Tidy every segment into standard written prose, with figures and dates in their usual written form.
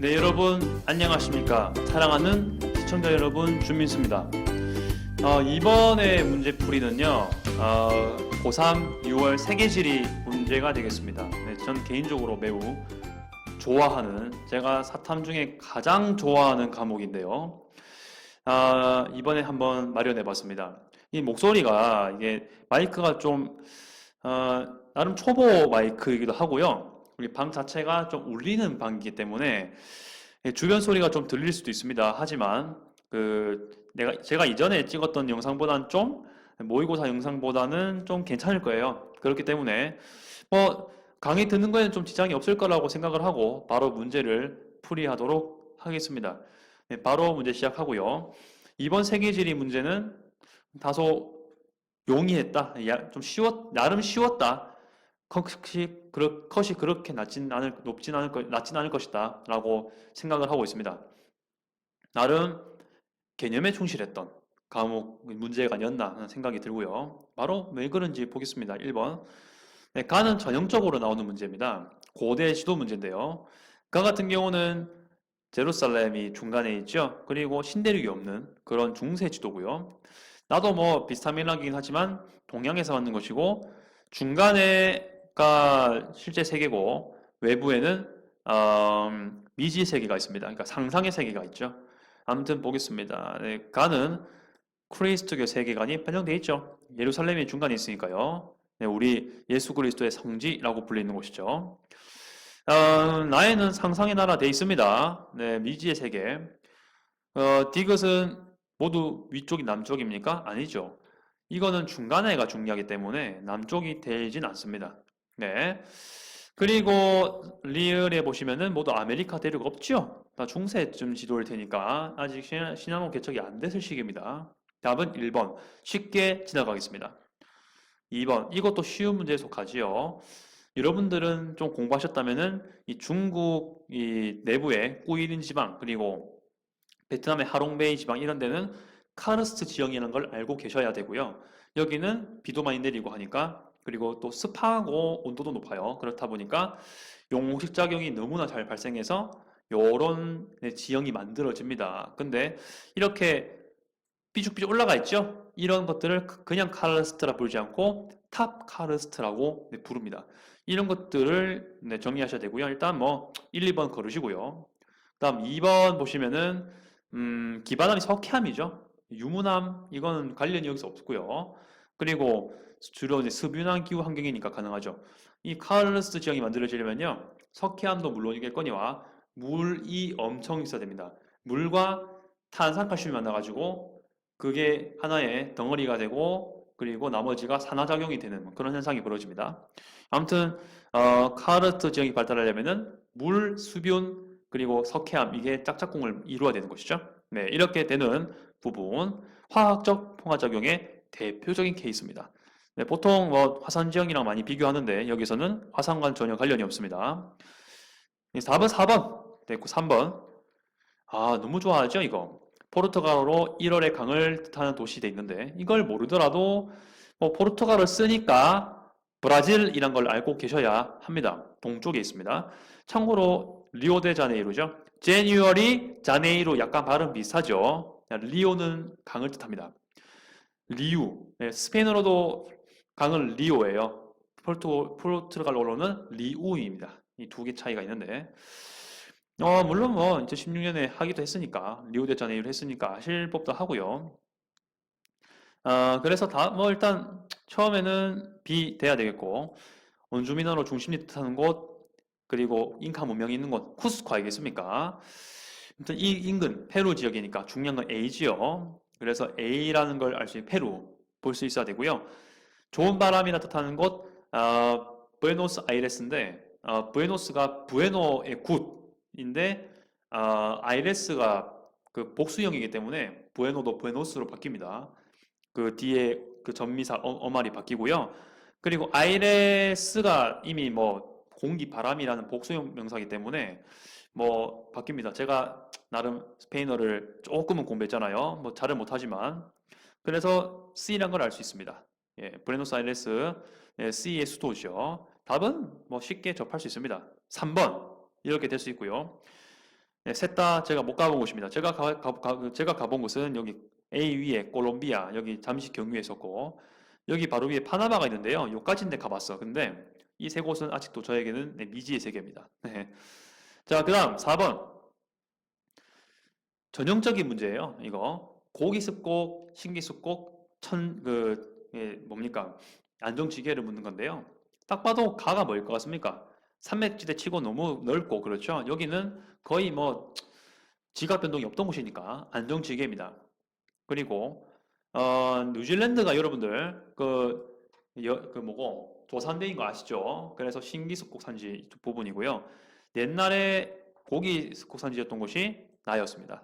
네, 여러분 안녕하십니까? 사랑하는 시청자 여러분, 준민수입니다. 이번에 문제풀이는요, 고3 6월 세계지리 문제가 되겠습니다. 네, 전 개인적으로 매우 좋아하는, 제가 사탐 중에 가장 좋아하는 과목인데요. 이번에 한번 마련해봤습니다. 이 목소리가, 이게 마이크가 좀 나름 초보 마이크이기도 하고요. 우리 방 자체가 좀 울리는 방이기 때문에 주변 소리가 좀 들릴 수도 있습니다. 하지만 제가 이전에 찍었던 영상보다는 좀, 모의고사 영상보다는 좀 괜찮을 거예요. 그렇기 때문에 뭐 강의 듣는 거에는 좀 지장이 없을 거라고 생각을 하고 바로 문제를 풀이하도록 하겠습니다. 네, 바로 문제 시작하고요. 이번 세계지리 문제는 다소 용이했다. 나름 쉬웠다. 컷이 그렇게 낮진 않을 것이다. 라고 생각을 하고 있습니다. 나름 개념에 충실했던 과목 문제가 아니었나 하는 생각이 들고요. 바로 왜 그런지 보겠습니다. 1번. 네, 가는 전형적으로 나오는 문제입니다. 고대 지도 문제인데요. 가 같은 경우는 제루살렘이 중간에 있죠. 그리고 신대륙이 없는 그런 중세 지도고요. 나도 뭐 비슷한 맥락이긴 하지만 동양에서 만든 것이고, 중간에가 실제 세계고 외부에는 미지 세계가 있습니다. 그러니까 상상의 세계가 있죠. 아무튼 보겠습니다. 네, 가는 크리스토교 세계관이 편성되어 있죠. 예루살렘이 중간에 있으니까요. 네, 우리 예수 그리스도의 성지라고 불리는 곳이죠. 나에는 상상의 나라 되어 있습니다. 네, 미지의 세계. 디귿은 모두 위쪽이 남쪽입니까? 아니죠. 이거는 중간에가 중요하기 때문에 남쪽이 되진 않습니다. 네. 그리고 리을에 보시면은 모두 아메리카 대륙 없죠? 다 중세쯤 지도일 테니까 아직 신한호 개척이 안 됐을 시기입니다. 답은 1번. 쉽게 지나가겠습니다. 2번. 이것도 쉬운 문제에 속하지요. 여러분들은 좀 공부하셨다면은 이 중국 이 내부의 꾸이린 지방, 그리고 베트남의 하롱베이 지방 이런 데는 카르스트 지형이라는 걸 알고 계셔야 되고요. 여기는 비도 많이 내리고 하니까, 그리고 또 습하고 온도도 높아요. 그렇다 보니까 용호식 작용이 너무나 잘 발생해서 요런 지형이 만들어집니다. 근데 이렇게 삐죽삐죽 올라가 있죠? 이런 것들을 그냥 카르스트라 부르지 않고 탑 카르스트라고 부릅니다. 이런 것들을 정리하셔야 되고요. 일단 뭐 1, 2번 거르시고요. 다음 2번 보시면은 기반함이 석회암이죠. 유문암 이거는 관련이 여기서 없고요. 그리고 주로 이제 습유난 기후 환경이니까 가능하죠. 이 카르스트 지형이 만들어지려면요, 석회암도 물론이겠거니와 물이 엄청 있어야 됩니다. 물과 탄산칼슘이 만나가지고 그게 하나의 덩어리가 되고, 그리고 나머지가 산화작용이 되는 그런 현상이 벌어집니다. 아무튼 카르스트 지형이 발달하려면은 물, 수분, 그리고 석회암 이게 짝짝꿍을 이루어야 되는 것이죠. 네, 이렇게 되는 부분, 화학적 평화작용의 대표적인 케이스입니다. 네, 보통 뭐 화산지형이랑 많이 비교하는데 여기서는 화산과는 전혀 관련이 없습니다. 4번, 4번, 됐고 3번. 너무 좋아하죠, 이거. 포르투갈어로 1월의 강을 뜻하는 도시 돼 있는데 이걸 모르더라도 뭐 포르투갈어를 쓰니까 브라질이란 걸 알고 계셔야 합니다. 동쪽에 있습니다. 참고로 리오데자네이루죠. 제뉴얼이 자네이루 약간 발음 비슷하죠. 리오는 강을 뜻합니다. 리우. 네, 스페인어로도 강은 리오예요. 포르투갈어로는 리우입니다. 이 두 개 차이가 있는데, 물론 뭐 2016년에 하기도 했으니까, 리우데자네이루 했으니까 아실 법도 하고요. 그래서 뭐 일단 처음에는 B 돼야 되겠고, 원주민으로 중심지 뜻하는 곳, 그리고 잉카 문명이 있는 곳, 쿠스코 알겠습니까? 아무튼 이 인근 페루 지역이니까 중요한 건 A지요. 그래서 A라는 걸 알 수 있는 페루 볼 수 있어야 되고요. 좋은 바람이라 뜻하는 곳, 부에노스 아이레스인데, 부에노스가 부에노의 굿인데, 아이레스가 그 복수형이기 때문에 부에노도 부에노스로 바뀝니다. 그 뒤에 그 전미사 어말이 바뀌고요. 그리고 아이레스가 이미 뭐 공기 바람이라는 복수형 명사이기 때문에 뭐 바뀝니다. 제가 나름 스페인어를 조금은 공부했잖아요. 뭐 잘은 못하지만. 그래서 C란 걸 알 수 있습니다. 예, 부에노스아이레스, 예, C의 수도죠. 답은 뭐 쉽게 접할 수 있습니다. 3번 이렇게 될 수 있고요. 네, 셋 다 제가 못 가본 곳입니다. 제가 가본 곳은 여기 A 위에 콜롬비아, 여기 잠시 경유에 있었고, 여기 바로 위에 파나마가 있는데요. 여기까지는 가봤어. 근데 이 세 곳은 아직도 저에게는 네, 미지의 세계입니다. 네. 자, 그 다음 4번. 전형적인 문제예요. 이거 고기 습곡, 신기 습곡, 뭡니까? 안정지게를 묻는 건데요. 딱 봐도 가가 뭐일 것 같습니까? 산맥지대 치고 너무 넓고 그렇죠. 여기는 거의 뭐 지각 변동이 없던 곳이니까 안정지게입니다. 그리고 뉴질랜드가 여러분들 그 뭐고 도산대인 거 아시죠? 그래서 신기 습곡 산지 부분이고요. 옛날에 고기 습곡 산지였던 곳이 나였습니다.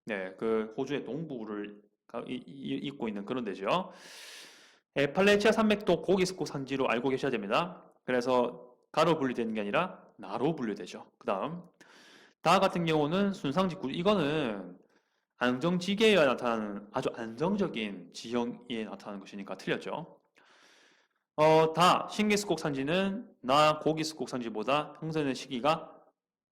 네, 그 호주의 동부를 잇고 있는 그런 데죠. 에팔레치아 산맥도 고기 습곡 산지로 알고 계셔야 됩니다. 그래서 가로 분류되는 게 아니라 나로 분류되죠. 그 다음 다 같은 경우는 순상지구 이거는 안정지계에 나타나는 아주 안정적인 지형에 나타나는 것이니까 틀렸죠. 다 신기습곡 산지는 나 고기습곡 산지보다 형성된 시기가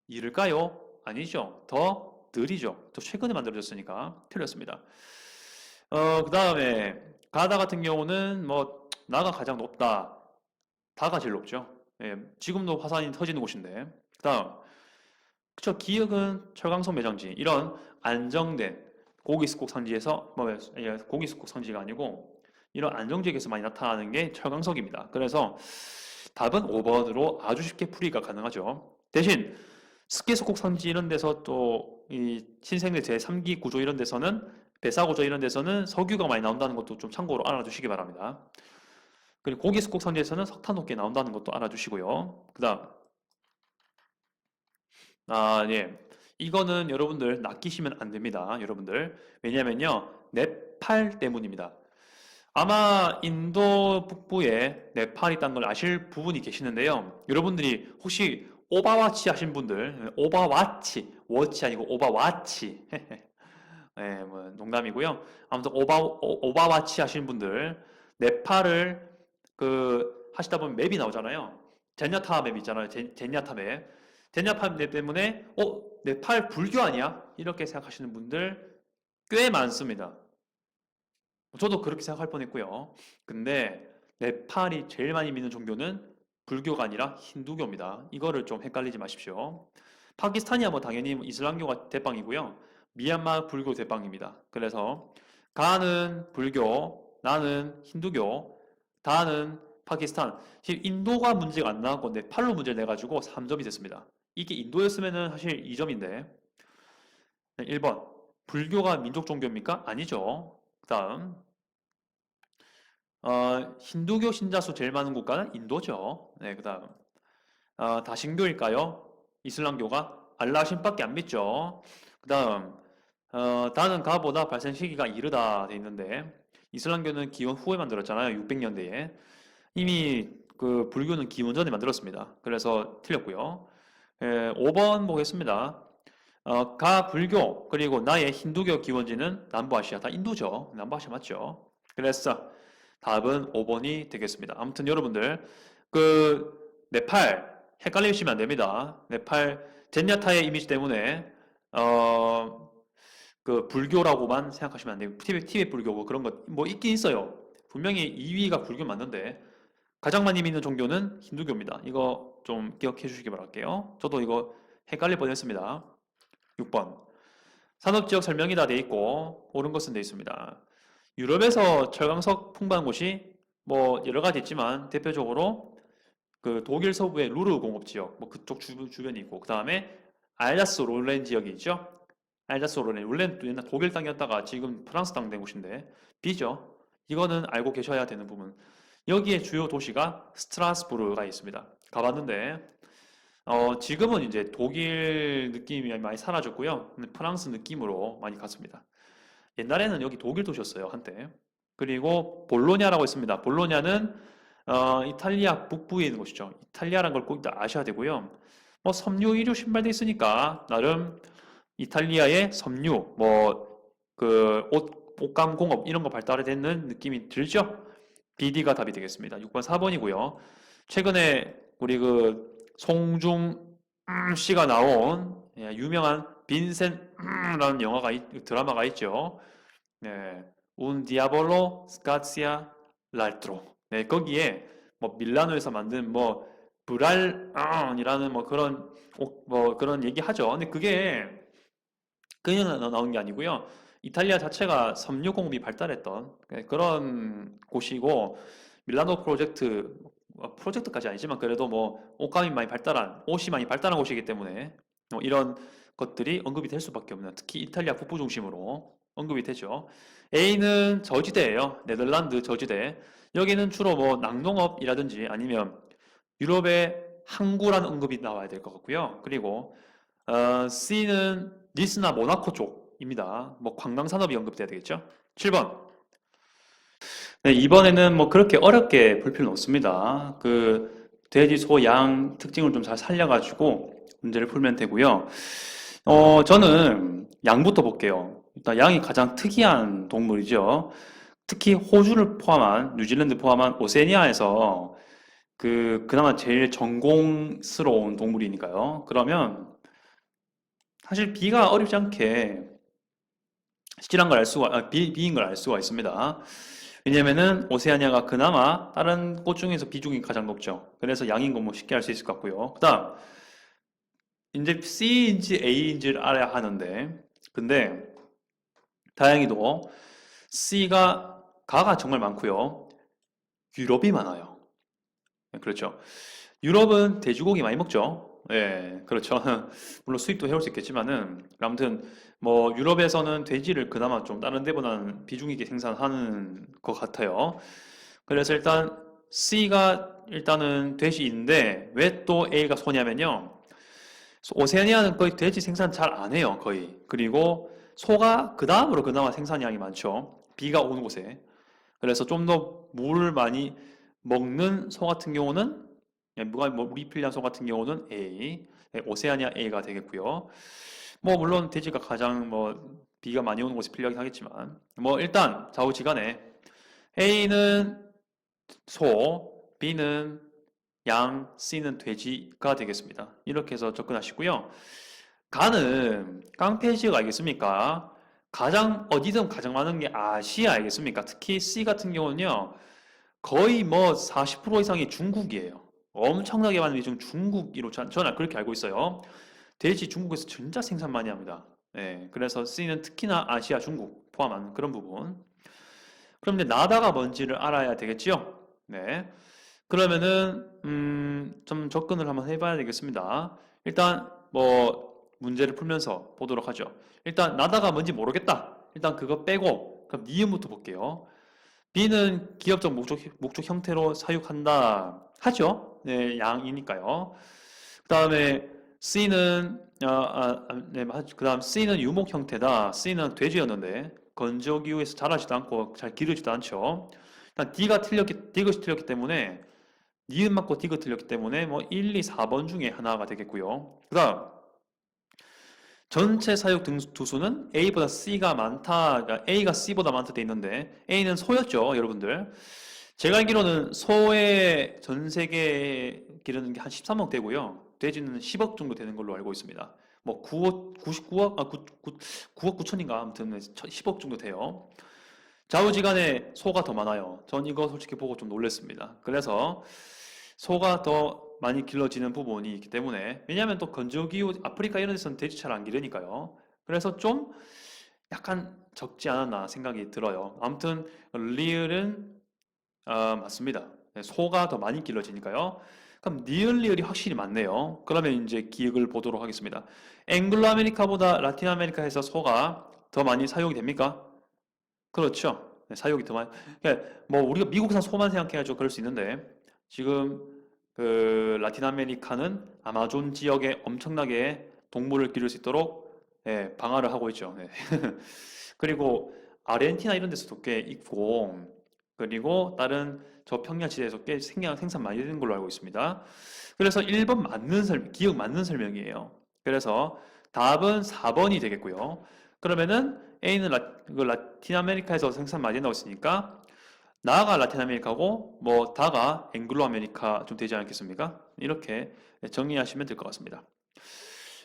이를까요? 아니죠. 더 느리죠. 더 최근에 만들어졌으니까 틀렸습니다. 그 다음에 가다 같은 경우는 뭐 나가 가장 높다. 다가 제일 높죠. 예, 지금도 화산이 터지는 곳인데. 그 다음 그쵸. 기역은 철강성 매장지 이런 안정된 고기습곡 산지에서 고기습곡 산지가 아니고 이런 안정지역에서 많이 나타나는 게 철강석입니다. 그래서 답은 5번으로 아주 쉽게 풀이가 가능하죠. 대신 스키스콕 산지 이런 데서 또 이 신생대 제3기 구조 이런 데서는 배사 구조 이런 데서는 석유가 많이 나온다는 것도 좀 참고로 알아두시기 바랍니다. 그리고 고기스콕 산지에서는 석탄 높게 나온다는 것도 알아주시고요. 그다음 예. 이거는 여러분들 낚이시면 안 됩니다. 여러분들. 왜냐면요. 네팔 때문입니다. 아마 인도 북부에 네팔이 있다는 걸 아실 부분이 계시는데요. 여러분들이 혹시 오바와치 하신 분들, 오바와치, 워치 아니고 오바와치. 네, 뭐 농담이고요. 아무튼 오바와치 하신 분들, 네팔을 하시다 보면 맵이 나오잖아요. 젠야타 맵 있잖아요. 젠야타 맵. 젠야타 맵 때문에 네팔 불교 아니야? 이렇게 생각하시는 분들 꽤 많습니다. 저도 그렇게 생각할 뻔했고요. 근데 네팔이 제일 많이 믿는 종교는 불교가 아니라 힌두교입니다. 이거를 좀 헷갈리지 마십시오. 파키스탄이야 뭐 당연히 이슬람교가 대빵이고요. 미얀마 불교 대빵입니다. 그래서 가는 불교, 나는 힌두교, 다는 파키스탄. 인도가 문제가 안 나왔고 네팔로 문제를 내가지고 3점이 됐습니다. 이게 인도였으면 사실 2점인데 1번 불교가 민족 종교입니까? 아니죠. 그 다음 힌두교 신자 수 제일 많은 국가는 인도죠. 네, 그 다음 다신교일까요? 이슬람교가 알라 신밖에 안 믿죠. 그 다음 다는 가보다 발생 시기가 이르다 돼 있는데 이슬람교는 기원 후에 만들었잖아요. 600년대에 이미 그 불교는 기원 전에 만들었습니다. 그래서 틀렸고요. 5번 보겠습니다. 가 불교 그리고 나의 힌두교 기원지는 남부아시아 다 인도죠. 남부아시아 맞죠? 그래서 답은 5번이 되겠습니다. 아무튼 여러분들 네팔 헷갈리시면 안 됩니다. 네팔 젠야타의 이미지 때문에 불교라고만 생각하시면 안 돼요. 티베트 불교 그런 거 뭐 있긴 있어요. 분명히 2위가 불교 맞는데 가장 많이 믿는 종교는 힌두교입니다. 이거 좀 기억해 주시기 바랄게요. 저도 이거 헷갈릴 뻔했습니다. 6번 산업지역 설명이 다 돼 있고 옳은 것은 돼 있습니다. 유럽에서 철강석 풍부한 곳이 뭐 여러 가지 있지만 대표적으로 그 독일 서부의 루르 공업지역 뭐 그쪽 주변이 있고 그 다음에 알자스 롤렌 지역이 있죠. 알자스 롤렌 원래는 옛날 독일 땅이었다가 지금 프랑스 땅 된 곳인데 비죠. 이거는 알고 계셔야 되는 부분. 여기에 주요 도시가 스트라스부르가 있습니다. 가봤는데 지금은 이제 독일 느낌이 많이 사라졌고요. 프랑스 느낌으로 많이 갔습니다. 옛날에는 여기 독일 도시였어요, 한때. 그리고 볼로냐라고 있습니다. 볼로냐는 이탈리아 북부에 있는 곳이죠. 이탈리아라는 걸 꼭 아셔야 되고요. 뭐 섬유, 이류, 신발도 있으니까 나름 이탈리아의 섬유, 옷감 공업 이런 거 발달되는 느낌이 들죠? BD가 답이 되겠습니다. 6번 4번이고요. 최근에 우리 송중 씨가 나온 유명한 빈센라는 드라마가 있죠. 네, Un diavolo scazia l'altro. 네, 거기에 뭐 밀라노에서 만든 뭐 브랄이라는 뭐 그런 뭐 그런 얘기 하죠. 근데 그게 그냥 나온 게 아니고요. 이탈리아 자체가 섬유 공업이 발달했던 그런 곳이고 밀라노 프로젝트까지 아니지만 그래도 뭐 옷이 많이 발달한 곳이기 때문에 이런 것들이 언급이 될 수밖에 없는 특히 이탈리아 북부 중심으로 언급이 되죠. A는 저지대예요. 네덜란드 저지대. 여기는 주로 뭐 낙농업이라든지 아니면 유럽의 항구라는 언급이 나와야 될 것 같고요. 그리고 C는 니스나 모나코 쪽입니다. 뭐 관광산업이 언급돼야 되겠죠. 7번. 네, 이번에는 뭐 그렇게 어렵게 볼 필요는 없습니다. 그 돼지, 소, 양 특징을 좀 잘 살려가지고 문제를 풀면 되고요. 저는 양부터 볼게요. 일단 양이 가장 특이한 동물이죠. 특히 호주를 포함한 뉴질랜드 포함한 오세니아에서 그나마 제일 전공스러운 동물이니까요. 그러면 사실 B가 어렵지 않게 실한 걸 알 수가 B인 걸 알 수가 있습니다. 왜냐면은 오세아니아가 그나마 다른 꽃 중에서 비중이 가장 높죠. 그래서 양인 거 뭐 쉽게 알 수 있을 것 같고요. 그다음 이제 C인지 A인지를 알아야 하는데 근데 다행히도 가가 정말 많고요. 유럽이 많아요. 네, 그렇죠. 유럽은 돼지고기 많이 먹죠. 예, 그렇죠. 물론 수입도 해올 수 있겠지만은 아무튼 뭐 유럽에서는 돼지를 그나마 좀 다른 데보다는 비중 있게 생산하는 것 같아요. 그래서 일단 C가 일단은 돼지인데 왜 또 A가 소냐면요. 오세아니아는 거의 돼지 생산 잘 안 해요, 거의. 그리고 소가 그 다음으로 그나마 생산량이 많죠. 비가 오는 곳에. 그래서 좀 더 물을 많이 먹는 소 같은 경우는 물이 필요한 소 같은 경우는 A, 오세아니아 A가 되겠고요. 뭐 물론 돼지가 가장 뭐 비가 많이 오는 곳에 필요하긴 하겠지만 뭐 일단 좌우지간에 A는 소, B는 양, C는 돼지가 되겠습니다. 이렇게 해서 접근하시고요. 가는 깡패지역 알겠습니까? 어디든 가장 많은 게 아시아 알겠습니까? 특히 C 같은 경우는요. 거의 뭐 40% 이상이 중국이에요. 엄청나게 많은 비중 중국이로 저는 그렇게 알고 있어요. 돼지 중국에서 진짜 생산 많이 합니다. 네, 그래서 C는 특히나 아시아, 중국 포함한 그런 부분. 그럼 이제 나다가 뭔지를 알아야 되겠지요? 네. 그러면은 좀 접근을 한번 해봐야 되겠습니다. 일단 뭐 문제를 풀면서 보도록 하죠. 일단 나다가 뭔지 모르겠다. 일단 그거 빼고 그럼 니은부터 볼게요. B는 기업적 목적 형태로 사육한다 하죠. 네, 양이니까요. 그 다음에 그다음 C는 유목 형태다. C는 돼지였는데 건조기후에서 자라지도 않고 잘 기르지도 않죠. 일단 디귿이 틀렸기 때문에 니은 맞고 디귿 틀렸기 때문에 뭐 1, 2, 4번 중에 하나가 되겠고요. 그다음 전체 사육 두수는 A보다 C가 많다. 그러니까 A가 C보다 많다 돼 있는데 A는 소였죠, 여러분들. 제가 알기로는 소의 전 세계 기르는 게 한 13억 되고요. 돼지는 10억 정도 되는 걸로 알고 있습니다. 뭐 9억 99억 9억 9천인가 아무튼 10억 정도 돼요. 좌우지간에 소가 더 많아요. 전 이거 솔직히 보고 좀 놀랐습니다. 그래서 소가 더 많이 길러지는 부분이 있기 때문에 왜냐하면 또 건조기후 아프리카 이런 데서는 돼지 잘 안 기르니까요. 그래서 좀 약간 적지 않았나 생각이 들어요. 아무튼 리을은 맞습니다. 네, 소가 더 많이 길러지니까요. 그럼 리을이 확실히 많네요. 그러면 이제 기억을 보도록 하겠습니다. 앵글로 아메리카보다 라틴 아메리카에서 소가 더 많이 사용이 됩니까? 그렇죠. 네, 사육이 더 많이. 그러니까 뭐 우리가 미국산 소만 생각해가지고 그럴 수 있는데 지금 그 라틴 아메리카는 아마존 지역에 엄청나게 동물을 기를 수 있도록 방어를 하고 있죠. 네. 그리고 아르헨티나 이런 데서도 꽤 있고 그리고 다른 저평양 지대에서 꽤 생산 많이 되는 걸로 알고 있습니다. 그래서 1번 기억 맞는 설명이에요. 그래서 답은 4번이 되겠고요. 그러면은 A는 라틴 아메리카에서 생산 많이 나고 있으니까 나가 라틴 아메리카고 뭐 다가 앵글로 아메리카 좀 되지 않겠습니까? 이렇게 정리하시면 될 것 같습니다.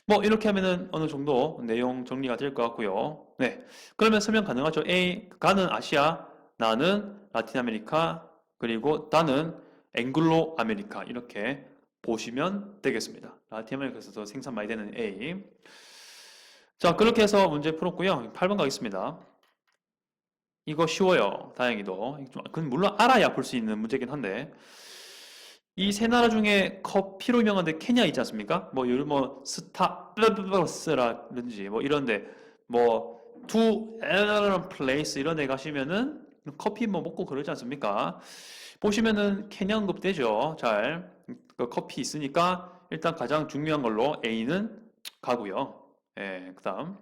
뭐 이렇게 하면은 어느 정도 내용 정리가 될 것 같고요. 네, 그러면 설명 가능하죠? A, 가는 아시아, 나는 라틴 아메리카, 그리고 나는 앵글로 아메리카 이렇게 보시면 되겠습니다. 라틴 아메리카에서 생산 많이 되는 A. 자, 그렇게 해서 문제 풀었고요. 8번 가겠습니다. 이거 쉬워요. 다행히도. 그건 물론 알아야 풀 수 있는 문제긴 한데 이 세 나라 중에 커피로 유명한데 케냐 있지 않습니까? 뭐 예를 뭐 스타벅스라든지 뭐 이런데 뭐 투 플레이스 이런 데 가시면은 커피 뭐 먹고 그러지 않습니까? 보시면은 케냐 언급되죠. 잘. 그 커피 있으니까 일단 가장 중요한 걸로 A는 가고요. 예, 그다음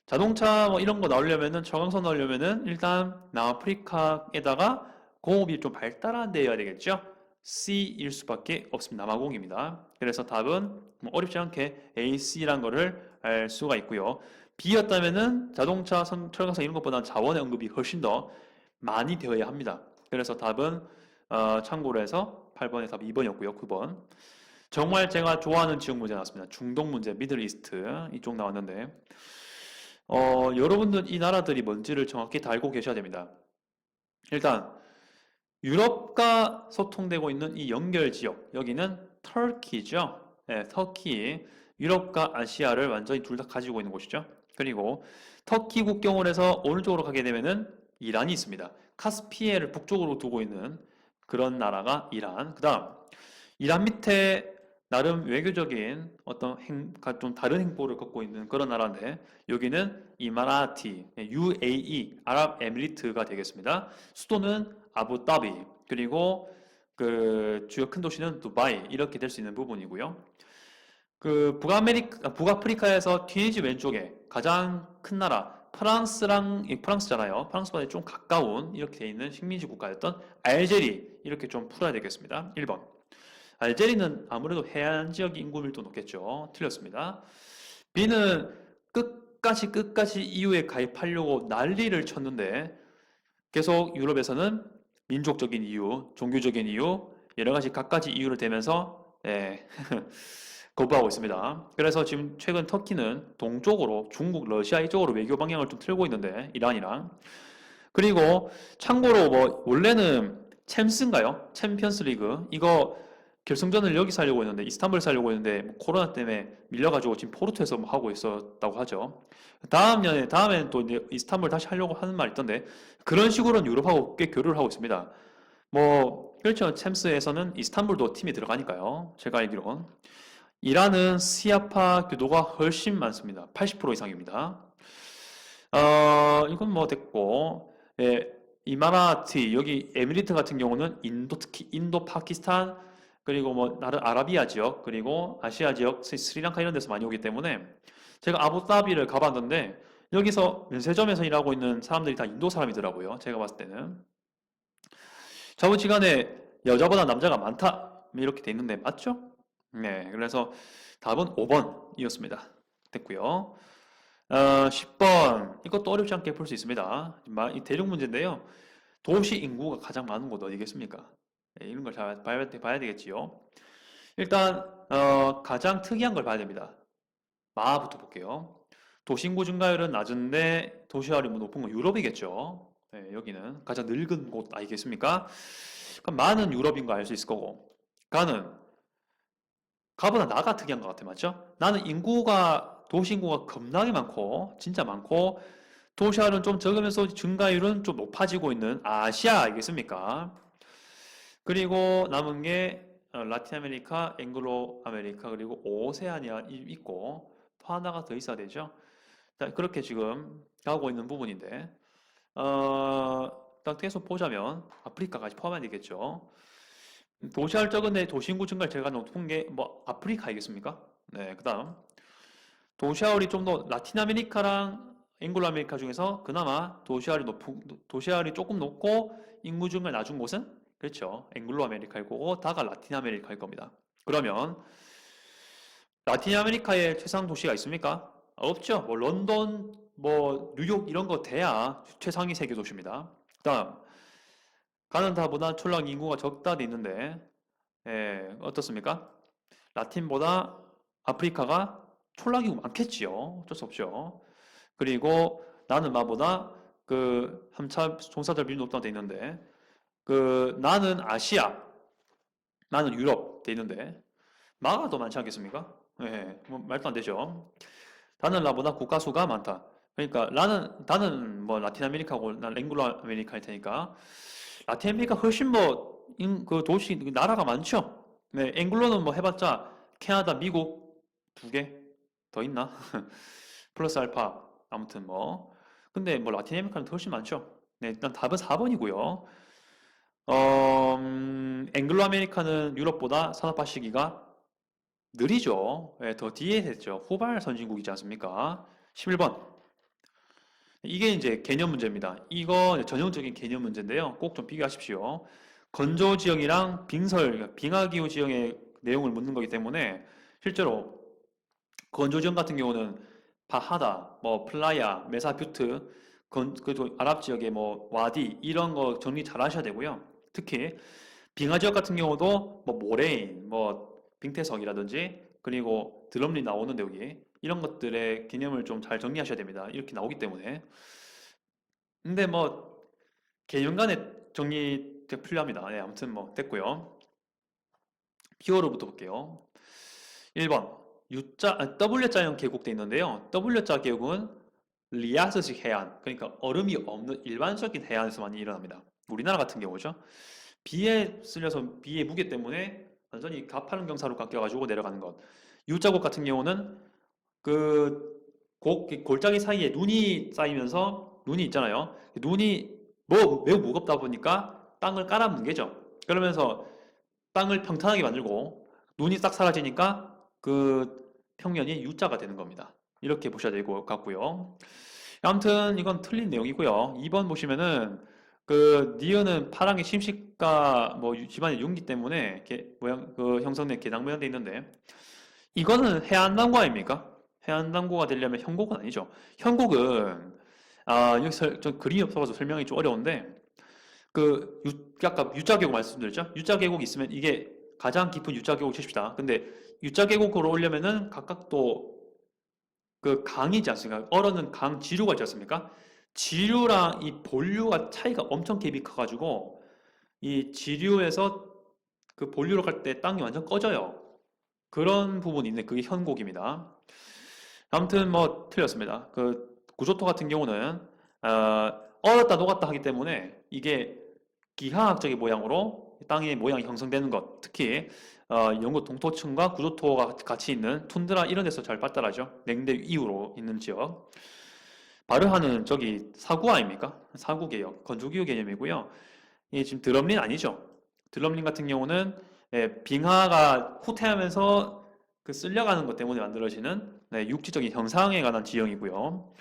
자동차 뭐 이런 거 나오려면은 저강선 나오려면은 일단 남아프리카에다가 공업이 좀 발달한 데여야 되겠죠. C일 수밖에 없습니다. 남아공입니다. 그래서 답은 뭐 어렵지 않게 A, C란 거를 알 수가 있고요. B였다면은 자동차, 철강선 이런 것보다는 자원의 언급이 훨씬 더 많이 되어야 합니다. 그래서 답은 참고로 해서 8번의 답 2번이었고요. 9번. 정말 제가 좋아하는 지역 문제 나왔습니다. 중동 문제, 미들 이스트 이쪽 나왔는데 여러분들 이 나라들이 뭔지를 정확히 다 알고 계셔야 됩니다. 일단 유럽과 소통되고 있는 이 연결 지역 여기는 터키죠. 네, 터키. 유럽과 아시아를 완전히 둘 다 가지고 있는 곳이죠. 그리고 터키 국경을 해서 오른쪽으로 가게 되면은 이란이 있습니다. 카스피해를 북쪽으로 두고 있는 그런 나라가 이란. 그다음 이란 밑에 나름 외교적인 어떤 좀 다른 행보를 걷고 있는 그런 나라인데 여기는 이마라티, UAE, 아랍에미리트가 되겠습니다. 수도는 아부다비, 그리고 그 주요 큰 도시는 두바이 이렇게 될 수 있는 부분이고요. 그 북아프리카에서 튀니지 왼쪽에 가장 큰 나라 프랑스잖아요. 프랑스보다 좀 가까운 이렇게 돼 있는 식민지 국가였던 알제리 이렇게 좀 풀어야 되겠습니다. 1번. 알제리는 아무래도 해안 지역 인구 밀도 높겠죠. 틀렸습니다. B는 끝까지 EU에 가입하려고 난리를 쳤는데 계속 유럽에서는 민족적인 이유, 종교적인 이유, 여러 가지 갖가지 이유를 대면서 거부하고 있습니다. 그래서 지금 최근 터키는 동쪽으로 중국, 러시아 이쪽으로 외교 방향을 좀 틀고 있는데 이란이랑 그리고 참고로 뭐 원래는 챔스인가요? 챔피언스 리그 이거 결승전을 여기서 하려고 했는데 이스탄불에서 하려고 했는데 뭐 코로나 때문에 밀려가지고 지금 포르투에서 뭐 하고 있었다고 하죠. 다음에는 또 이제 이스탄불 다시 하려고 하는 말이 있던데 그런 식으로는 유럽하고 꽤 교류를 하고 있습니다. 뭐 그렇죠. 챔스에서는 이스탄불도 팀이 들어가니까요. 제가 알기론 이란은 시아파 교도가 훨씬 많습니다. 80% 이상입니다. 이건 뭐 됐고, 예, 이마라티, 여기 에미리트 같은 경우는 특히 인도, 파키스탄, 그리고 뭐, 다른 아라비아 지역, 그리고 아시아 지역, 스리랑카 이런 데서 많이 오기 때문에 제가 아부다비를 가봤는데, 여기서 면세점에서 일하고 있는 사람들이 다 인도 사람이더라고요. 제가 봤을 때는. 자부지간에 여자보다 남자가 많다. 이렇게 돼 있는데, 맞죠? 네, 그래서 답은 5번이었습니다. 됐고요. 10번. 이것도 어렵지 않게 풀 수 있습니다. 이 대륙 문제인데요. 도시 인구가 가장 많은 곳 어디겠습니까? 네, 이런 걸 잘 봐야 되겠지요. 일단 가장 특이한 걸 봐야 됩니다. 마부터 볼게요. 도시 인구 증가율은 낮은데 도시화율이 높은 건 유럽이겠죠. 네, 여기는 가장 늙은 곳 아니겠습니까? 그럼 많은 유럽인 거 알 수 있을 거고. 가보다 나가 특이한 것 같아, 맞죠? 나는 도시 인구가 겁나게 많고, 진짜 많고, 도시화는 좀 적으면서 증가율은 좀 높아지고 있는 아시아 아니겠습니까? 그리고 남은 게 라틴 아메리카, 앵글로 아메리카, 그리고 오세아니아 있고, 또 하나가 더 있어야 되죠? 자, 그렇게 지금 가고 있는 부분인데, 딱 계속 보자면 아프리카까지 포함이 되겠죠. 도시화를 적은데 도시인구 증가를 제가 높은 게 뭐 아프리카이겠습니까? 네, 그다음 도시화율이 좀 더 라틴 아메리카랑 앵글로 아메리카 중에서 그나마 도시화율이 조금 높고 인구 증가를 낮은 곳은 그렇죠. 앵글로 아메리카일 거고 다가 라틴 아메리카일 겁니다. 그러면 라틴 아메리카에 최상 도시가 있습니까? 없죠. 뭐 런던, 뭐 뉴욕 이런 거 돼야 최상위 세계 도시입니다. 그다음 가나다보다 출락 인구가 적다 돼 있는데 어떻습니까? 라틴보다 아프리카가 촌락이고 많겠지요. 어쩔 수 없죠. 그리고 나는 마보다 그 3차 종사자 비율이 높다고 돼 있는데 나는 아시아, 나는 유럽 돼 있는데 마가 더 많지 않겠습니까? 예, 뭐 말도 안 되죠. 다른 나보다 국가 수가 많다. 그러니까 나는 뭐 라틴 아메리카고 난 앵글로 아메리카일 테니까 라틴 아메리카 훨씬 뭐 그 도시 그 나라가 많죠. 네, 앵글로는 뭐 해봤자 캐나다, 미국 두 개 더 있나? 플러스 알파 아무튼 뭐 근데 뭐 라틴 아메리카는 훨씬 많죠. 네, 일단 답은 4번이고요. 앵글로 아메리카는 유럽보다 산업화 시기가 느리죠. 예, 더 뒤에 했죠. 후발 선진국이지 않습니까? 11번. 이게 이제 개념 문제입니다. 이거 전형적인 개념 문제인데요. 꼭 좀 비교하십시오. 건조 지형이랑 빙설, 그러니까 빙하기후 지형의 내용을 묻는 거기 때문에 실제로 건조 지형 같은 경우는 바하다, 뭐 플라야, 메사뷰트, 그리고 아랍 지역의 뭐 와디 이런 거 정리 잘 하셔야 되고요. 특히 빙하 지역 같은 경우도 뭐 모레인, 뭐 빙태성이라든지 그리고 드럼리 나오는데 여기 이런 것들의 개념을 좀 잘 정리하셔야 됩니다. 이렇게 나오기 때문에. 근데 뭐 개념 간의 정리 되게 필요합니다. 네, 아무튼 뭐 됐고요. 피어로부터 볼게요. 1번 W자형 계곡돼 있는데요. W자 계곡은 리아스식 해안, 그러니까 얼음이 없는 일반적인 해안에서 많이 일어납니다. 우리나라 같은 경우죠. 비에 쓸려서 비의 무게 때문에 완전히 가파른 경사로 깎여가지고 내려가는 것. U자국 같은 경우는 골짜기 사이에 눈이 쌓이면서 눈이 있잖아요. 눈이 매우 무겁다 보니까 땅을 깔아뭉 개죠. 그러면서 땅을 평탄하게 만들고 눈이 싹 사라지니까 그 평면이 U자가 되는 겁니다. 이렇게 보셔야 될 것 같고요. 아무튼 이건 틀린 내용이고요. 2번 보시면은 니은은 파랑의 침식과 뭐 집안의 융기 때문에 모양 형성된 계당 모양돼 있는데 이거는 해안단고 아닙니까? 해안단고가 되려면 형곡은 아니죠. 형곡은 여기 좀 그림이 없어서 설명이 좀 어려운데 아까 U자 계곡 말씀드렸죠? U자 계곡 있으면 이게 가장 깊은 U자 계곡 칩시다. 근데 U자 계곡으로 오려면은 각각 또 강이지 않습니까? 얼어는 강 지류가 있지 않습니까? 지류랑 이 본류가 차이가 엄청 갭이 커가지고 이 지류에서 그 본류로 갈 때 땅이 완전 꺼져요. 그런 부분이 있는데 그게 현곡입니다. 아무튼 뭐 틀렸습니다. 구조토 같은 경우는 얼었다 녹았다 하기 때문에 이게 기하학적인 모양으로 땅의 모양이 형성되는 것, 특히 영국 동토층과 구조토가 같이 있는 툰드라 이런 데서 잘 발달하죠. 냉대 이후로 있는 지역. 바르하는 저기 사구 아닙니까? 사구 개혁, 건조기후 개념이고요. 이게 지금 드럼린 아니죠. 드럼린 같은 경우는 빙하가 후퇴하면서 쓸려가는 것 때문에 만들어지는 육지적인 형상에 관한 지형이고요.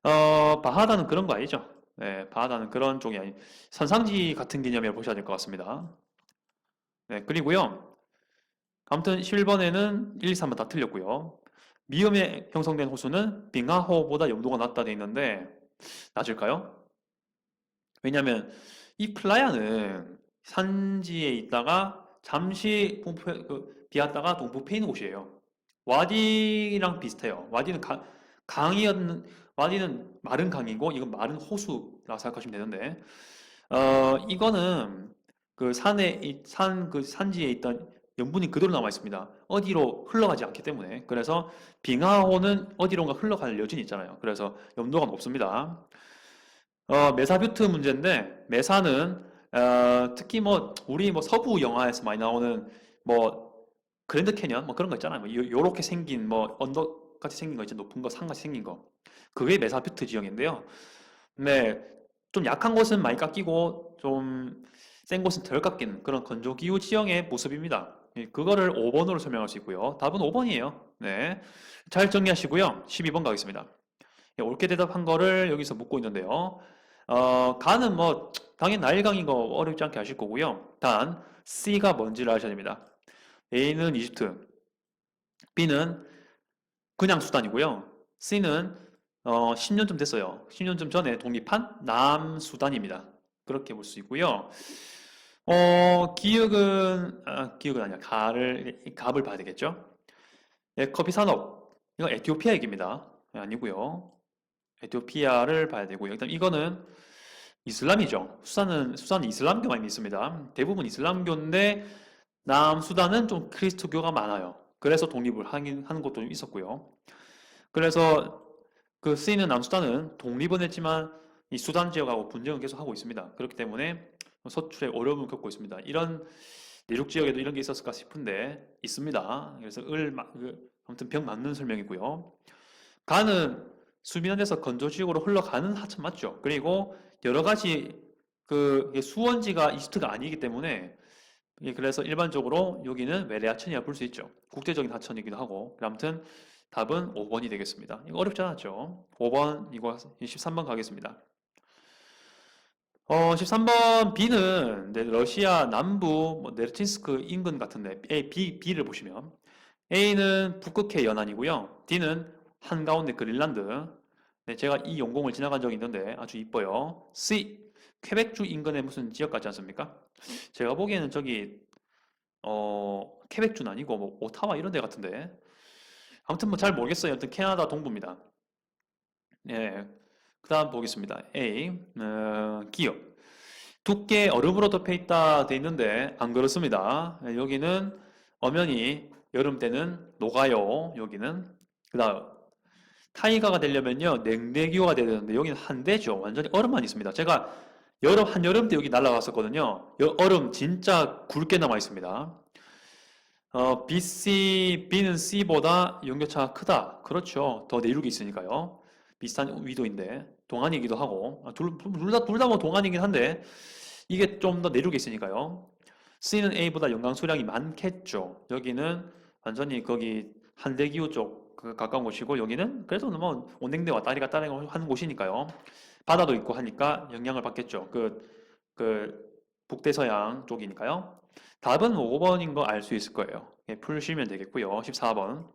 바하다는 그런 거 아니죠. 네, 바하다는 그런 쪽이 아니, 선상지 같은 개념이라고 보셔야 될 것 같습니다. 네, 그리고요. 아무튼 11번에는 1, 2, 3번 다 틀렸고요. 미음에 형성된 호수는 빙하호보다 염도가 낮다 돼 있는데 낮을까요? 왜냐하면 이 플라야는 산지에 있다가 잠시 비었다가 동북에 있는 곳이에요. 와디랑 비슷해요. 와디는 마른 강이고 이건 마른 호수라고 생각하시면 되는데 이거는 산지에 있던 염분이 그대로 남아 있습니다. 어디로 흘러가지 않기 때문에. 그래서 빙하호는 어디론가 흘러갈 여진이 있잖아요. 그래서 염도가 높습니다. 메사뷰트 문제인데 메사는 특히 뭐 우리 뭐 서부 영화에서 많이 나오는 뭐 그랜드 캐년 뭐 그런 거 있잖아요. 뭐 요렇게 생긴 뭐 언덕 같이 생긴 거 있죠. 높은 거 산 같이 생긴 거. 그게 메사뷰트 지형인데요. 네, 좀 약한 곳은 많이 깎이고 좀 센 곳은 덜 깎이는 그런 건조기후 지형의 모습입니다. 예, 그거를 5번으로 설명할 수 있고요. 답은 5번이에요. 네, 잘 정리하시고요. 12번 가겠습니다. 예, 옳게 대답한 거를 여기서 묻고 있는데요. 간은 뭐 당연히 나일강인 거 어렵지 않게 아실 거고요. 단 C가 뭔지를 아셔야 됩니다. A는 이집트, B는 그냥 수단이고요. C는 10년쯤 됐어요. 10년쯤 전에 독립한 남수단입니다. 그렇게 볼 수 있고요. 기역은 아니야. 갑을 봐야 되겠죠. 예, 커피 산업. 이거 에티오피아 얘기입니다. 아니고요. 에티오피아를 봐야 되고요. 일단 이거는 이슬람이죠. 수단은 이슬람교만 있습니다. 대부분 이슬람교인데 남수단은 좀 그리스도교가 많아요. 그래서 독립을 하는 것도 좀 있었고요. 그래서 그 쓰이는 남수단은 독립은 했지만 이 수단 지역하고 분쟁은 계속 하고 있습니다. 그렇기 때문에 서출에 어려움을 겪고 있습니다. 이런 내륙 지역에도 이런 게 있었을까 싶은데 있습니다. 그래서 아무튼 병 맞는 설명이고요. 간은 수비는 데서 건조 지역으로 흘러가는 하천 맞죠? 그리고 여러 가지 수원지가 이집트가 아니기 때문에 그래서 일반적으로 여기는 외래 하천이라 볼 수 있죠. 국제적인 하천이기도 하고. 아무튼 답은 5번이 되겠습니다. 이거 어렵지 않았죠? 5번 이거 13번 가겠습니다. 13번 B는 러시아 남부 네르친스크 인근 같은데 B를 보시면 A는 북극해 연안이고요. D는 한가운데 그린란드. 네, 제가 이 용공을 지나간 적이 있는데 아주 이뻐요. C 퀘벡주 인근의 무슨 지역 같지 않습니까? 제가 보기에는 저기 퀘벡주는 아니고 뭐 오타와 이런 데 같은데 아무튼 뭐 잘 모르겠어요. 아무튼 캐나다 동부입니다. 예. 그다음 보겠습니다. A 기역 두께 얼음으로 덮여 있다 돼 있는데 안 그렇습니다. 예, 여기는 엄연히 여름 때는 녹아요. 여기는 그다음 타이가가 되려면요 냉대기후가 돼야 되는데 여기는 한대죠. 완전히 얼음만 있습니다. 제가 한여름 때 여기 날아갔었거든요. 얼음 진짜 굵게 남아 있습니다. B는 C보다 연교차가 크다. 그렇죠. 더 내륙이 있으니까요. 비슷한 위도인데 동안이기도 하고 둘 다 뭐 동안이긴 한데 이게 좀 더 내륙에 있으니까요. C는 A보다 연강 수량이 많겠죠. 여기는 완전히 거기 한대기후 쪽 가까운 곳이고 여기는 그래도 뭐 온냉대와 다리 갔다 하는 곳이니까요. 바다도 있고 하니까 영향을 받겠죠. 북대서양 쪽이니까요. 답은 5번인 거 알 수 있을 거예요. 풀시면 되겠고요. 14번.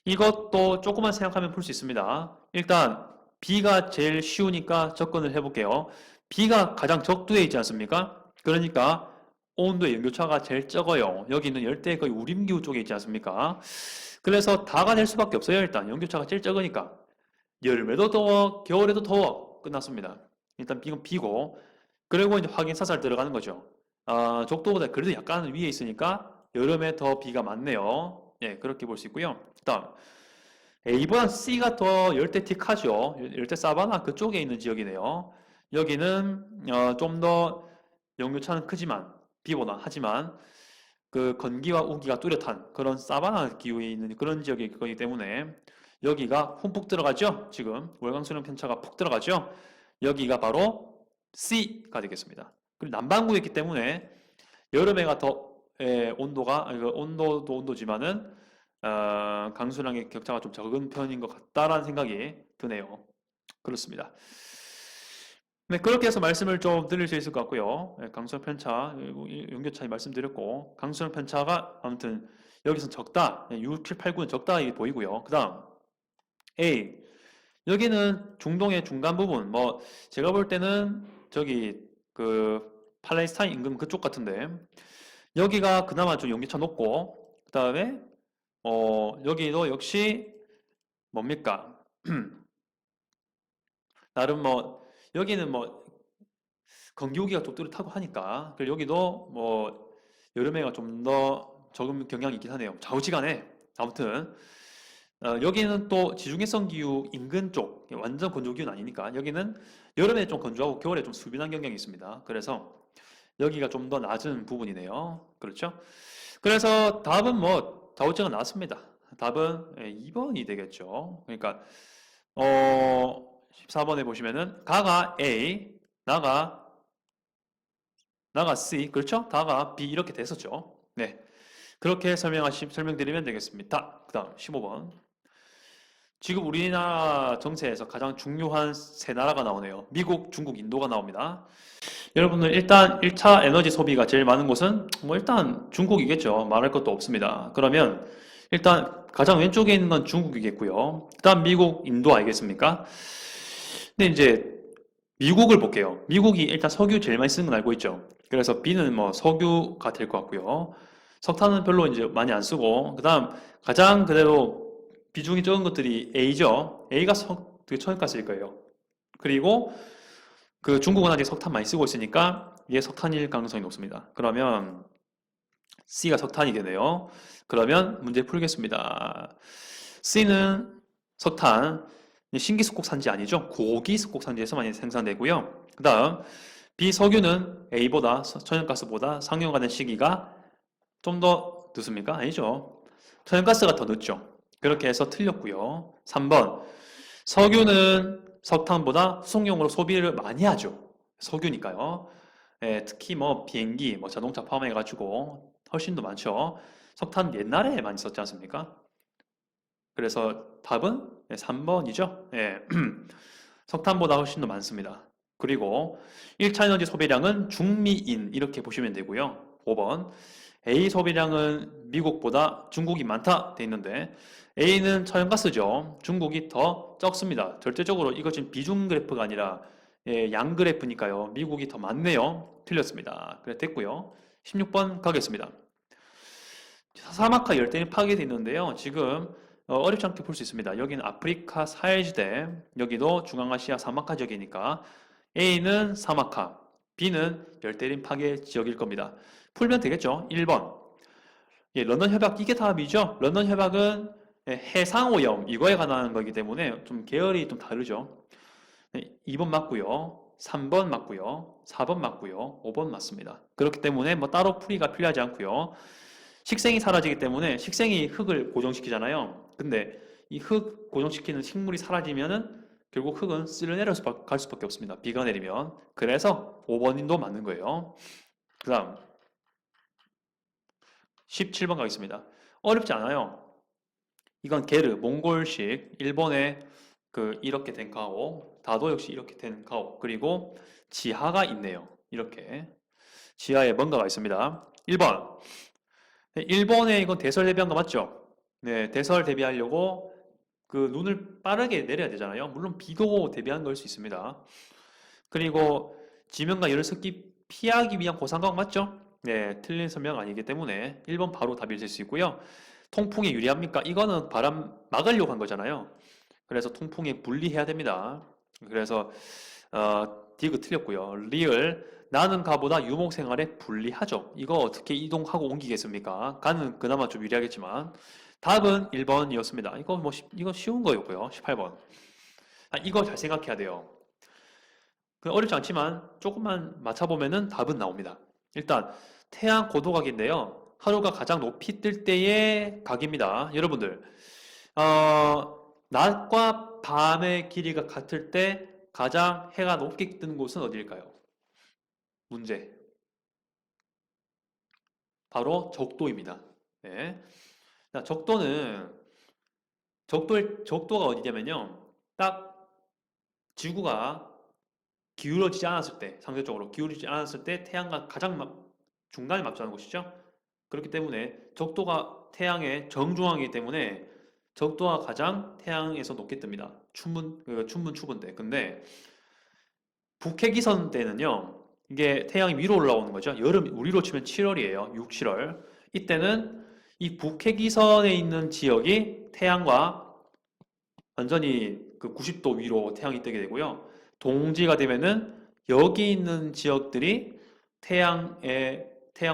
이것도 조금만 생각하면 풀 수 있습니다. 일단 B가 제일 쉬우니까 접근을 해볼게요. B가 가장 적도에 있지 않습니까? 그러니까 온도의 연교차가 제일 적어요. 여기는 열대 거의 우림기후 쪽에 있지 않습니까? 그래서 다가 될 수밖에 없어요. 일단 연교차가 제일 적으니까 여름에도 더워, 겨울에도 더워. 끝났습니다. 일단 B는 B고 그리고 이제 확인 사살 들어가는 거죠. 적도보다 그래도 약간 위에 있으니까 여름에 더 비가 많네요. 예, 그렇게 볼 수 있고요. 다음 A보다 C가 더 열대틱하죠. 열대 사바나 그쪽에 있는 지역이네요. 여기는 좀 더 영유차는 크지만 B보다 하지만 그 건기와 우기가 뚜렷한 그런 사바나 기후에 있는 그런 지역이기 때문에 여기가 흠뻑 들어가죠. 지금 월광수령 편차가 푹 들어가죠. 여기가 바로 C가 되겠습니다. 그리고 남반구에 있기 때문에 여름에가 더 온도도 온도지만은 강수량의 격차가 좀 적은 편인 것 같다라는 생각이 드네요. 그렇습니다. 네, 그렇게 해서 말씀을 좀 드릴 수 있을 것 같고요. 강수량 편차, 연교차이 말씀드렸고 강수량 편차가 아무튼 여기서 적다, 6, 7, 8, 9는 적다 이게 보이고요. 그 다음 A 여기는 중동의 중간 부분 뭐 제가 볼 때는 저기 팔레스타인 인근 그쪽 같은데 여기가 그나마 좀 연기차 높고 그 다음에 여기도 역시 뭡니까 나름 뭐 여기는 뭐 건기후기가 좀 뚜렷하고 하니까 그리고 여기도 뭐 여름에가 좀 더 적은 경향이 있긴 하네요. 좌우지간에 아무튼 여기는 또 지중해성 기후 인근 쪽 완전 건조 기후는 아니니까 여기는 여름에 좀 건조하고 겨울에 좀 수빈한 경향이 있습니다. 그래서 여기가 좀 더 낮은 부분이네요. 그렇죠? 그래서 답은 뭐 좌우지간 나왔습니다. 답은 2번이 되겠죠. 그러니까 14번에 보시면은 가가 A, 나가 C, 그렇죠? 다가 B 이렇게 됐었죠. 네. 그렇게 설명드리면 되겠습니다. 그 다음 15번. 지금 우리나라 정세에서 가장 중요한 세 나라가 나오네요. 미국, 중국, 인도가 나옵니다. 여러분들 일단 1차 에너지 소비가 제일 많은 곳은 뭐 일단 중국이겠죠. 말할 것도 없습니다. 그러면 일단 가장 왼쪽에 있는 건 중국이겠고요. 그 다음 미국, 인도 아니겠습니까? 근데 이제 미국을 볼게요. 미국이 일단 석유 제일 많이 쓰는 건 알고 있죠. 그래서 B는 뭐 석유가 될 것 같고요. 석탄은 별로 이제 많이 안 쓰고, 그 다음 가장 그대로 비중이 적은 것들이 A죠. A가 그 천연가스일 거예요. 그리고 그 중국은 아직 석탄 많이 쓰고 있으니까 이게 석탄일 가능성이 높습니다. 그러면 C가 석탄이겠네요. 그러면 문제 풀겠습니다. C는 석탄, 신기숙곡 산지 아니죠? 고기숙곡 산지에서 많이 생산되고요. 그 다음 B 석유는 A보다 천연가스보다 상용하는 시기가 좀 더 늦습니까? 아니죠. 천연가스가 더 늦죠. 그렇게 해서 틀렸고요. 3번 석유는 석탄보다 수송용으로 소비를 많이 하죠. 석유니까요. 예, 특히 뭐 비행기, 뭐 자동차 포함해가지고 훨씬 더 많죠. 석탄 옛날에 많이 썼지 않습니까? 그래서 답은 3번이죠. 예. 석탄보다 훨씬 더 많습니다. 그리고 1차 에너지 소비량은 중미인 이렇게 보시면 되고요. 5번 A 소비량은 미국보다 중국이 많다 돼 있는데 A는 천연가스죠. 중국이 더 적습니다. 절대적으로 이거 지금 비중 그래프가 아니라 양 그래프니까요. 미국이 더 많네요. 틀렸습니다. 그래 됐고요. 16번 가겠습니다. 사막화 열대는 파괴되어 있는데요. 지금 어렵지 않게 볼 수 있습니다. 여기는 아프리카 사해지대, 여기도 중앙아시아 사막화 지역이니까 A는 사막화, B는 열대림 파괴 지역일 겁니다. 풀면 되겠죠? 1번. 예, 런던 협약 이게 답이죠. 런던 협약은 해상 오염 이거에 관한 거기 때문에 좀 계열이 좀 다르죠. 2번 맞고요. 3번 맞고요. 4번 맞고요. 5번 맞습니다. 그렇기 때문에 뭐 따로 풀이가 필요하지 않고요. 식생이 사라지기 때문에 식생이 흙을 고정시키잖아요. 근데 이 흙 고정시키는 식물이 사라지면은 결국 흙은 쓸려 내려서 갈 수밖에 없습니다. 비가 내리면. 그래서 5번인도 맞는 거예요. 그 다음 17번 가겠습니다. 어렵지 않아요. 이건 게르, 몽골식, 일본의 그 이렇게 된 가오, 다도 역시 이렇게 된 가오, 그리고 지하가 있네요. 이렇게 지하에 뭔가가 있습니다. 1번 일본의 이건 대설 대비한 거 맞죠? 네, 대설 대비하려고 그 눈을 빠르게 내려야 되잖아요. 물론 비도 대비한 걸 수 있습니다. 그리고 지면과 열을 습기 피하기 위한 고상각 맞죠? 네, 틀린 설명 아니기 때문에 1번 바로 답이 될 수 있고요. 통풍에 유리합니까? 이거는 바람 막으려고 한 거잖아요. 그래서 통풍에 분리해야 됩니다. 그래서 디귿 틀렸고요. 리을 나는 가보다 유목 생활에 불리하죠. 이거 어떻게 이동하고 옮기겠습니까? 가는 그나마 좀 유리하겠지만 답은 1번이었습니다. 이거 쉬운 거였고요. 18번. 이거 잘 생각해야 돼요. 어렵지 않지만 조금만 맞춰보면은 답은 나옵니다. 일단 태양 고도각인데요. 하루가 가장 높이 뜰 때의 각입니다. 여러분들 낮과 밤의 길이가 같을 때 가장 해가 높게 뜨는 곳은 어디일까요? 문제. 바로 적도입니다. 네. 적도가 어디냐면요. 딱 지구가 기울어지지 않았을 때, 상대적으로 기울어지지 않았을 때 태양과 가장 중간에 맞추는 곳이죠. 그렇기 때문에 적도가 태양의 정중앙이기 때문에 적도가 가장 태양에서 높게 뜹니다. 춘문 추분대. 근데 북해기선 때는요. 이게 태양이 위로 올라오는 거죠. 여름, 우리로 치면 7월이에요. 6, 7월. 이때는 이 북해기선에 있는 지역이 태양과 완전히 그 90도 위로 태양이 뜨게 되고요. 동지가 되면은 여기 있는 지역들이 태양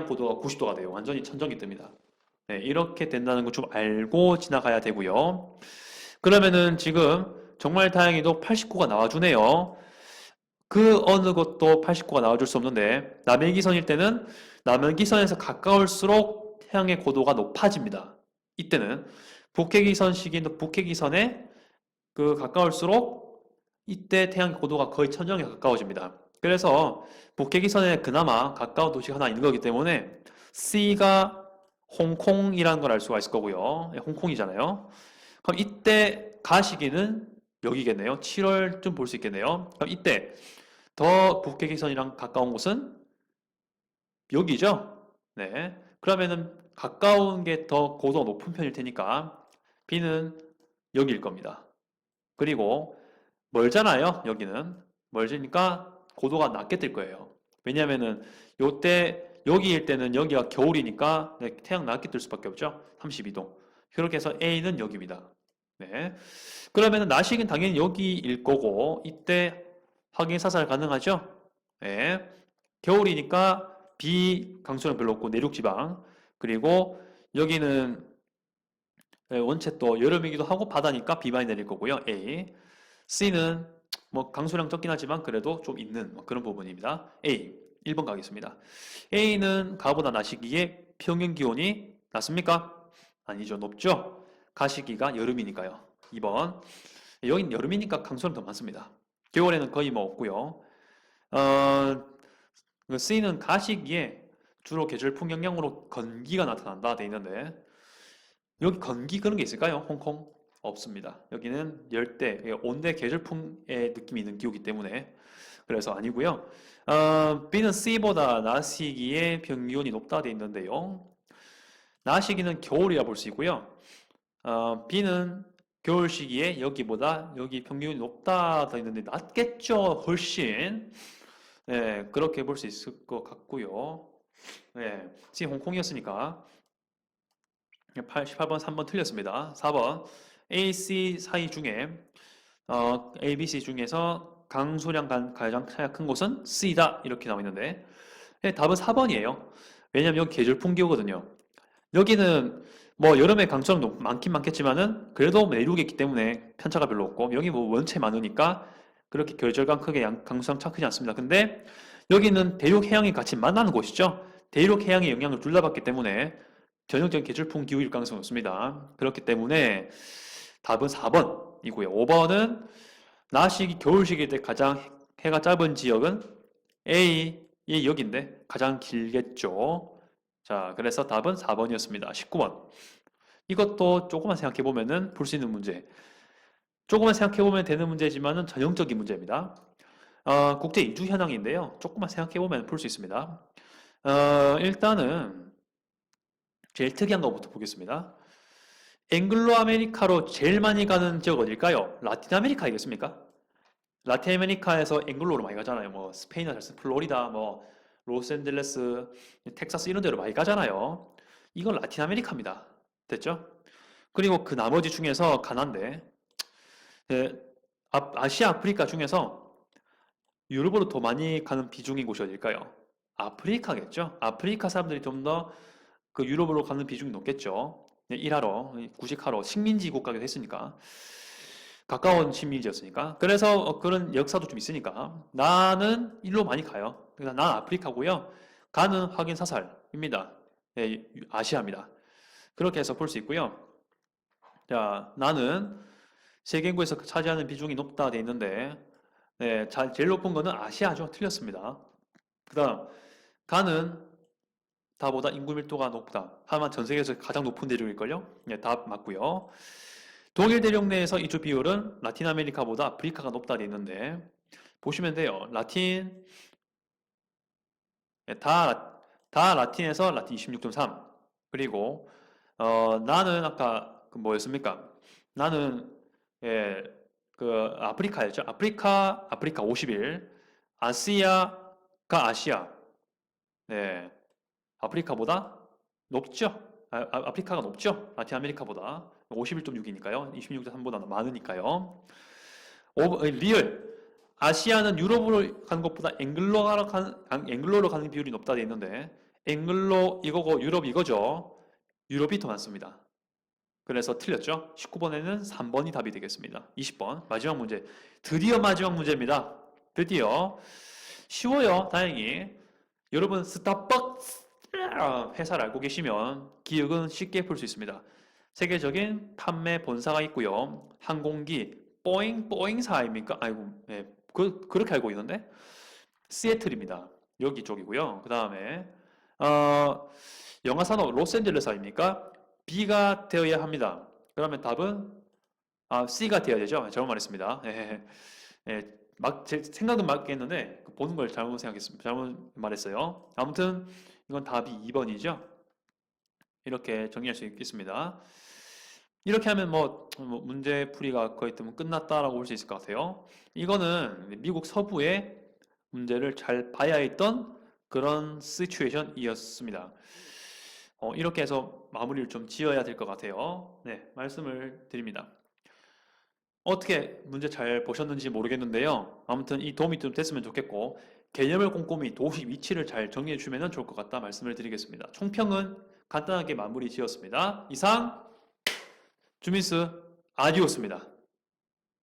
고도가 90도가 돼요. 완전히 천정이 뜹니다. 네, 이렇게 된다는 거 좀 알고 지나가야 되고요. 그러면은 지금 정말 다행히도 89가 나와주네요. 그 어느 것도 89가 나와줄 수 없는데 남해기선일 때는 남해기선에서 가까울수록 태양의 고도가 높아집니다. 이때는 북해기선 시기는 북해기선에 그 가까울수록 이때 태양 고도가 거의 천정에 가까워집니다. 그래서 북해기선에 그나마 가까운 도시가 하나 있는 거기 때문에 C가 홍콩이라는 걸 알 수가 있을 거고요. 네, 홍콩이잖아요. 그럼 이때 가시기는 여기겠네요. 7월쯤 볼 수 있겠네요. 그럼 이때 더 북해기선이랑 가까운 곳은 여기죠. 네. 그러면은 가까운 게 더 고도가 높은 편일 테니까 B는 여기일 겁니다. 그리고 멀잖아요. 여기는 멀으니까 고도가 낮게 뜰 거예요. 왜냐하면은 요때 여기일 때는 여기가 겨울이니까 네, 태양 낮게 뜰 수밖에 없죠. 32도. 그렇게 해서 A는 여기입니다. 네. 그러면 나식은 당연히 여기일 거고 이때 확인 사살 가능하죠? 네. 겨울이니까 B 강수량 별로 없고 내륙 지방. 그리고 여기는 원체 또 여름이기도 하고 바다니까 B 많이 내릴 거고요. A. C는 뭐 강수량 적긴 하지만 그래도 좀 있는 뭐 그런 부분입니다. A. 1번 가겠습니다. A는 가보다 나시기에 평균 기온이 낮습니까? 아니죠. 높죠? 가시기가 여름이니까요. 2번. 여긴 여름이니까 강수량 더 많습니다. 겨울에는 거의 뭐 없고요. C는 가시기에 주로 계절풍 영향으로 건기가 나타난다 돼 있는데 여기 건기 그런 게 있을까요? 홍콩? 없습니다. 여기는 열대, 온대 계절풍의 느낌이 있는 기후이기 때문에 그래서 아니고요. B는 C보다 나시기에 평균이 높다 돼 있는데요. 나시기는 겨울이라 볼 수 있고요. B는 겨울 시기에 여기보다 여기 평균이 높다 돼 있는데 낮겠죠, 훨씬. 네, 그렇게 볼 수 있을 것 같고요. 네, C 홍콩이었으니까 18번, 3번 틀렸습니다. 4번 A, C 사이 중에 A, B, C 중에서 강수량 가장 차이가 큰 곳은 C다 이렇게 나와 있는데 네, 답은 4번이에요. 왜냐면 여기 계절풍 기후거든요. 여기는 뭐 여름에 강수량 많긴 많겠지만은 그래도 내륙에 있기 때문에 편차가 별로 없고 여기 뭐 원체 많으니까 그렇게 계절감 크게 강수량 차 크지 않습니다. 근데 여기는 대륙 해양이 같이 만나는 곳이죠. 대륙 해양의 영향을 둘 다 받기 때문에 전형적인 계절풍 기후일 가능성이 없습니다. 그렇기 때문에 답은 4번이고요. 5번은 낮 시기, 겨울 시기 때 가장 해가 짧은 지역은 A의 여기인데 가장 길겠죠. 자, 그래서 답은 4번이었습니다. 19번. 이것도 조금만 생각해 보면은 풀 수 있는 문제. 조금만 생각해 보면 되는 문제지만은 전형적인 문제입니다. 국제 이주 현황인데요. 조금만 생각해 보면 풀 수 있습니다. 일단은 제일 특이한 것부터 보겠습니다. 앵글로 아메리카로 제일 많이 가는 지역 어딜까요? 라틴 아메리카이겠습니까? 라틴 아메리카에서 앵글로로 많이 가잖아요. 뭐 스페인이나 플로리다, 뭐 로스앤젤레스, 텍사스 이런 데로 많이 가잖아요. 이건 라틴 아메리카입니다. 됐죠? 그리고 그 나머지 중에서 가난데 아시아 아프리카 중에서 유럽으로 더 많이 가는 비중인 곳이 어딜까요? 아프리카겠죠? 아프리카 사람들이 좀 더 그 유럽으로 가는 비중이 높겠죠. 일하러, 구직하러, 식민지 국가가 됐으니까. 가까운 식민지였으니까. 그래서 그런 역사도 좀 있으니까. 나는 일로 많이 가요. 그래서 난 아프리카고요. 가는 확인 사살입니다. 네, 아시아입니다. 그렇게 해서 볼 수 있고요. 자, 나는 세계 인구에서 차지하는 비중이 높다 돼 있는데, 네, 제일 높은 거는 아시아죠. 틀렸습니다. 그 다음, 가는 다보다 인구 밀도가 높다. 하지만 전 세계에서 가장 높은 대륙일걸요? 네, 답 맞고요. 동일 대륙 내에서 이주 비율은 라틴 아메리카보다 아프리카가 높다 돼 있는데 보시면 돼요. 라틴 네, 다 라틴에서 라틴 26.3 그리고 나는 아까 그 뭐였습니까? 나는 예, 그 아프리카였죠. 아프리카 51 아시아가 아시아 네. 아프리카보다 높죠? 아프리카가 높죠? 라틴 아메리카보다 51.6이니까요. 26.3보다 많으니까요. 리얼 아시아는 유럽으로 가는 것보다 앵글로로 가는 비율이 높다 돼 있는데 앵글로 이거고 유럽 이거죠. 유럽이 더 많습니다. 그래서 틀렸죠? 19번에는 3번이 답이 되겠습니다. 20번 마지막 문제. 드디어 마지막 문제입니다. 드디어 쉬워요. 다행히. 여러분 스타벅스 회사를 알고 계시면 기억은 쉽게 풀 수 있습니다. 세계적인 판매 본사가 있고요. 항공기 뽀잉사 아닙니까? 아이고, 네, 그렇게 알고 있는데 시애틀입니다. 여기 쪽이고요. 그 다음에 영화 산업 로스앤젤레스 아닙니까? B가 되어야 합니다. 그러면 답은 C가 되어야 되죠. 잘못 말했습니다. 예, 예, 제 생각은 맞겠는데 보는 걸 잘못 생각했습니다. 잘못 말했어요. 아무튼 이건 답이 2번이죠. 이렇게 정리할 수 있겠습니다. 이렇게 하면 뭐 문제 풀이가 거의 끝났다라고 볼 수 있을 것 같아요. 이거는 미국 서부의 문제를 잘 봐야 했던 그런 시츄에이션이었습니다. 이렇게 해서 마무리를 좀 지어야 될 것 같아요. 네, 말씀을 드립니다. 어떻게 문제 잘 보셨는지 모르겠는데요. 아무튼 이 도움이 좀 됐으면 좋겠고, 개념을 꼼꼼히 도시 위치를 잘 정리해 주면 좋을 것 같다 말씀을 드리겠습니다. 총평은 간단하게 마무리 지었습니다. 이상 주민스 아디오스입니다.